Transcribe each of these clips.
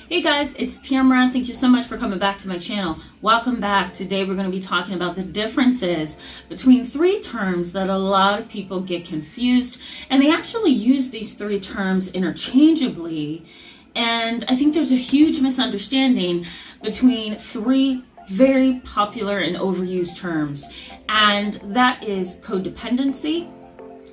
Hey guys, it's Tamara. Thank you so much for coming back to my channel. Welcome back. Today we're going to be talking about the differences between three terms that a lot of people get confused, and they actually use these three terms interchangeably. And I think there's a huge misunderstanding between three very popular and overused terms, and that is codependency,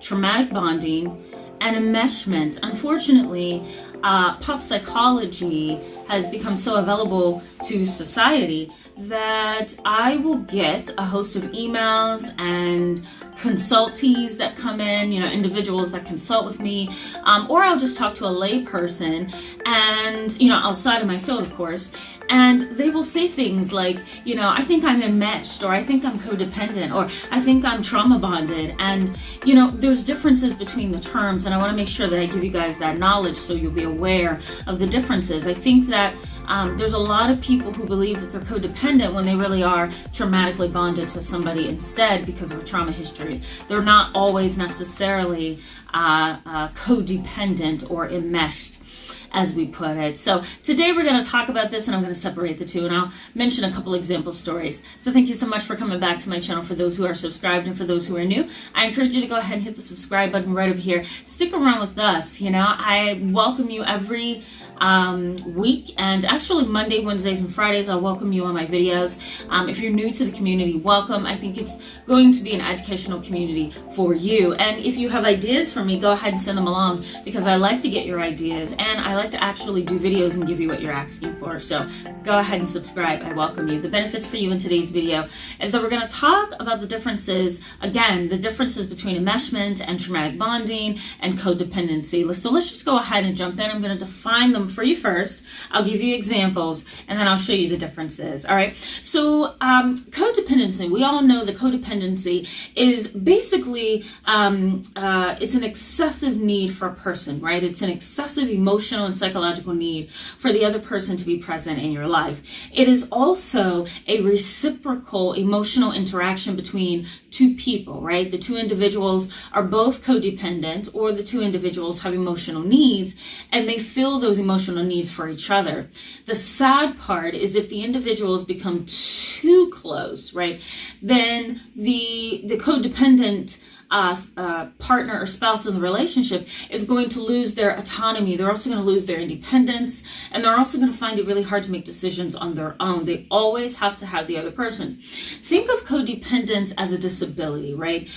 traumatic bonding, and enmeshment. Unfortunately, pop psychology has become so available to society that I will get a host of emails and consultees that come in, individuals that consult with me, or I'll just talk to a lay person and, outside of my field, of course, and they will say things like, I think I'm enmeshed, or I think I'm codependent, or I think I'm trauma bonded. And, there's differences between the terms, and I want to make sure that I give you guys that knowledge so you'll be aware of the differences. I think that there's a lot of people who believe that they're codependent when they really are traumatically bonded to somebody instead because of a trauma history. They're not always necessarily codependent or enmeshed, as we put it. So today we're going to talk about this, and I'm going to separate the two, and I'll mention a couple example stories. So thank you so much for coming back to my channel. For those who are subscribed and for those who are new, I encourage you to go ahead and hit the subscribe button right over here. Stick around with us. I welcome you every week, and actually Monday, Wednesdays, and Fridays I'll welcome you on my videos. If you're new to the community, welcome. I think it's going to be an educational community for you, and if you have ideas for me, go ahead and send them along, because I like to get your ideas, and I like to actually do videos and give you what you're asking for. So go ahead and subscribe. I welcome you. The benefits for you in today's video is that we're going to talk about the differences, again, the differences between enmeshment and traumatic bonding and codependency. So let's just go ahead and jump in. I'm going to define them for you first. I'll give you examples, and then I'll show you the differences. All right. So codependency, we all know that codependency is basically it's an excessive need for a person, right? It's an excessive emotional and psychological need for the other person to be present in your life. It is also a reciprocal emotional interaction between two people, right? The two individuals are both codependent, or the two individuals have emotional needs, and they fill those emotional needs for each other. The sad part is if the individuals become too close, right, then the codependent partner or spouse in the relationship is going to lose their autonomy. They're also going to lose their independence, and they're also going to find it really hard to make decisions on their own. They always have to have the other person. Think of codependence as a disability, right?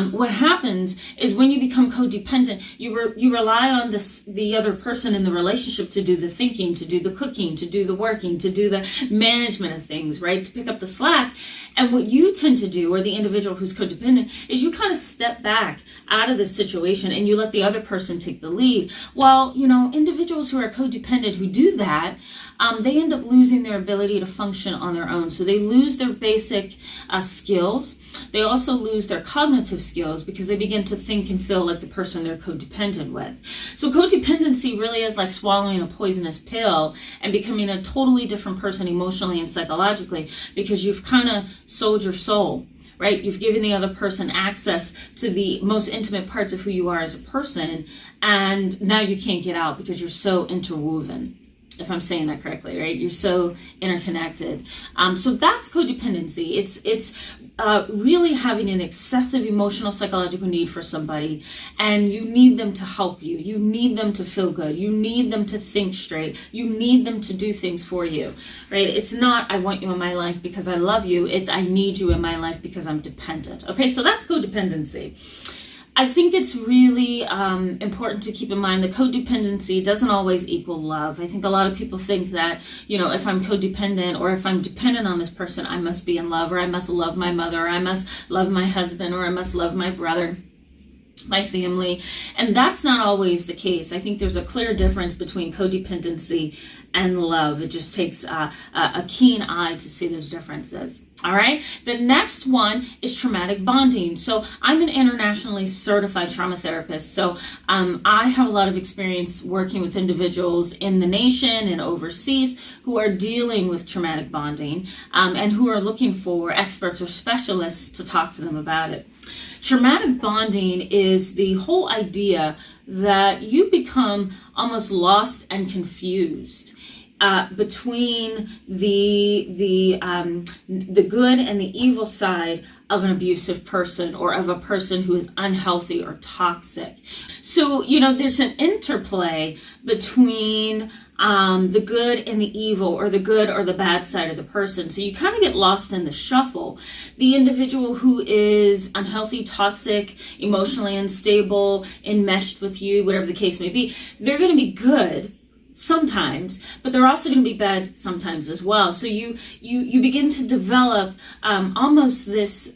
What happens is when you become codependent, you rely on the other person in the relationship to do the thinking, to do the cooking, to do the working, to do the management of things, right? To pick up the slack. And what you tend to do, or the individual who's codependent, is you kind of step back out of the situation and you let the other person take the lead. While, individuals who are codependent who do that, they end up losing their ability to function on their own. So they lose their basic skills. They also lose their cognitive skills because they begin to think and feel like the person they're codependent with. So codependency really is like swallowing a poisonous pill and becoming a totally different person emotionally and psychologically, because you've kind of sold your soul, right? You've given the other person access to the most intimate parts of who you are as a person, and now you can't get out because you're so interwoven, if I'm saying that correctly, right? You're so interconnected. So that's codependency. It's really having an excessive emotional, psychological need for somebody, and you need them to help you. You need them to feel good. You need them to think straight. You need them to do things for you, right? It's not, I want you in my life because I love you. It's, I need you in my life because I'm dependent. Okay, so that's codependency. I think it's really important to keep in mind that codependency doesn't always equal love. I think a lot of people think that, if I'm codependent or if I'm dependent on this person, I must be in love, or I must love my mother, or I must love my husband, or I must love my brother, my family. And that's not always the case. I think there's a clear difference between codependency and love. It just takes a keen eye to see those differences. All right. The next one is traumatic bonding. So I'm an internationally certified trauma therapist. So I have a lot of experience working with individuals in the nation and overseas who are dealing with traumatic bonding and who are looking for experts or specialists to talk to them about it. Traumatic bonding is the whole idea that you become almost lost and confused between the good and the evil side of an abusive person or of a person who is unhealthy or toxic. So, there's an interplay between the good and the evil, or the good or the bad side of the person. So you kind of get lost in the shuffle. The individual who is unhealthy, toxic, emotionally unstable, enmeshed with you, whatever the case may be, they're going to be good sometimes, but they're also going to be bad sometimes as well. So you begin to develop almost this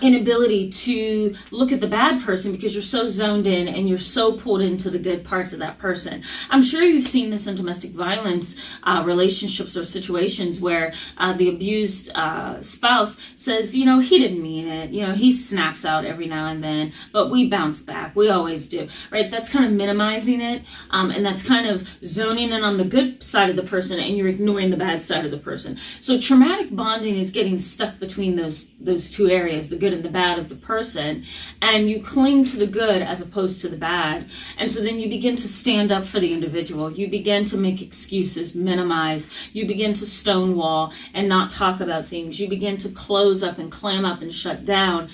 inability to look at the bad person because you're so zoned in and you're so pulled into the good parts of that person. I'm sure you've seen this in domestic violence relationships or situations where the abused spouse says, he didn't mean it. He snaps out every now and then, but we bounce back. We always do, right? That's kind of minimizing it, and that's kind of zoning in on the good side of the person, and you're ignoring the bad side of the person. So traumatic bonding is getting stuck between those two areas, the good and the bad of the person, and you cling to the good as opposed to the bad. And so then you begin to stand up for the individual. You begin to make excuses, minimize. You begin to stonewall and not talk about things. You begin to close up and clam up and shut down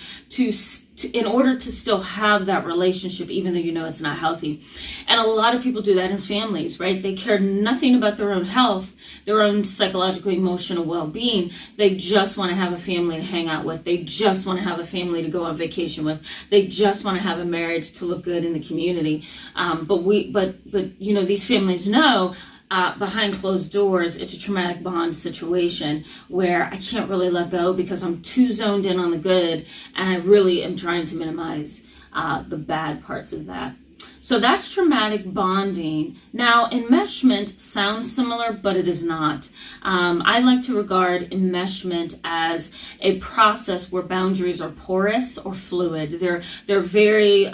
in order to still have that relationship, even though it's not healthy. And a lot of people do that in families, right? They care nothing about their own health, their own psychological, emotional well-being. They just want to have a family to hang out with. They just want to have a family to go on vacation with. They just want to have a marriage to look good in the community. But these families know behind closed doors, it's a traumatic bond situation where I can't really let go because I'm too zoned in on the good, and I really am trying to minimize the bad parts of that. So that's traumatic bonding. Now, enmeshment sounds similar, but it is not. I like to regard enmeshment as a process where boundaries are porous or fluid. They're very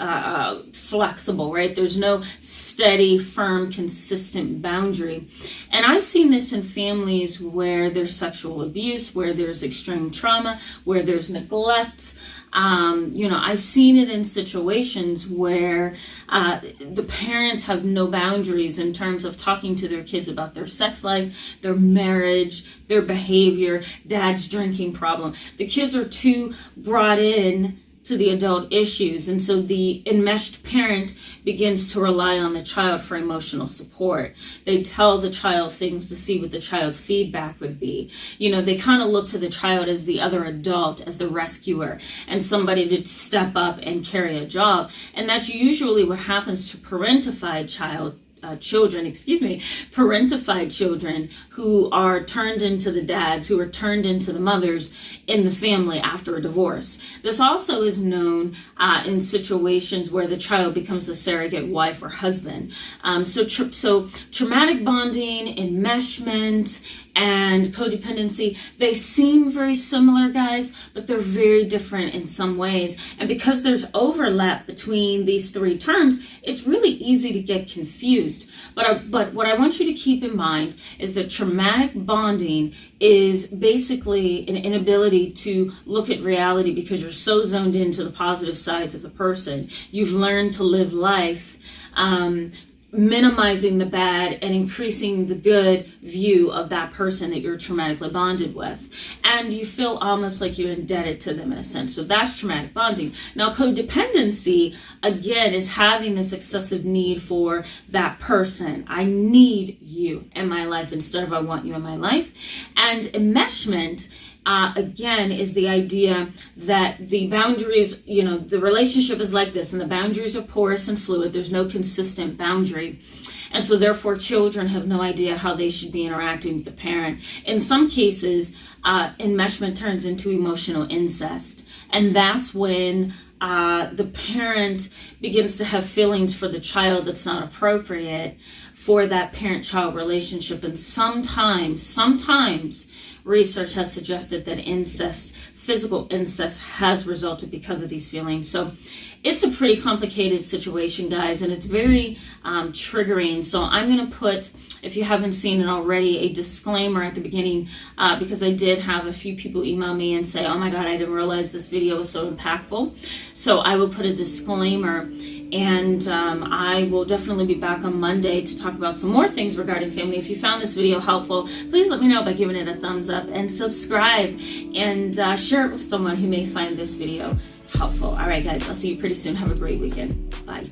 flexible, right? There's no steady, firm, consistent boundary. And I've seen this in families where there's sexual abuse, where there's extreme trauma, where there's neglect. I've seen it in situations where the parents have no boundaries in terms of talking to their kids about their sex life, their marriage, their behavior, dad's drinking problem. The kids are too brought in to the adult issues, and so the enmeshed parent begins to rely on the child for emotional support. They tell the child things to see what the child's feedback would be. They kind of look to the child as the other adult, as the rescuer, and somebody to step up and carry a job. And that's usually what happens to parentified children who are turned into the dads, who are turned into the mothers in the family after a divorce. This also is known in situations where the child becomes a surrogate wife or husband. So traumatic bonding, enmeshment, and codependency, they seem very similar, guys, but they're very different in some ways. And because there's overlap between these three terms, it's really easy to get confused. But what I want you to keep in mind is that traumatic bonding is basically an inability to look at reality because you're so zoned into the positive sides of the person. You've learned to live life minimizing the bad and increasing the good view of that person that you're traumatically bonded with. And you feel almost like you're indebted to them in a sense. So that's traumatic bonding. Now, codependency, again, is having this excessive need for that person. I need you in my life instead of I want you in my life. And enmeshment, again, is the idea that the boundaries, the relationship is like this, and the boundaries are porous and fluid. There's no consistent boundary. And so therefore, children have no idea how they should be interacting with the parent. In some cases, enmeshment turns into emotional incest. And that's when the parent begins to have feelings for the child that's not appropriate for that parent-child relationship. And sometimes research has suggested that incest physical incest has resulted because of these feelings. So it's a pretty complicated situation, guys, and it's very triggering. So I'm going to put, if you haven't seen it already, a disclaimer at the beginning, because I did have a few people email me and say, oh my God, I didn't realize this video was so impactful. So I will put a disclaimer, and I will definitely be back on Monday to talk about some more things regarding family. If you found this video helpful, please let me know by giving it a thumbs up and subscribe, and share it with someone who may find this video helpful. All right, guys, I'll see you pretty soon. Have a great weekend. Bye.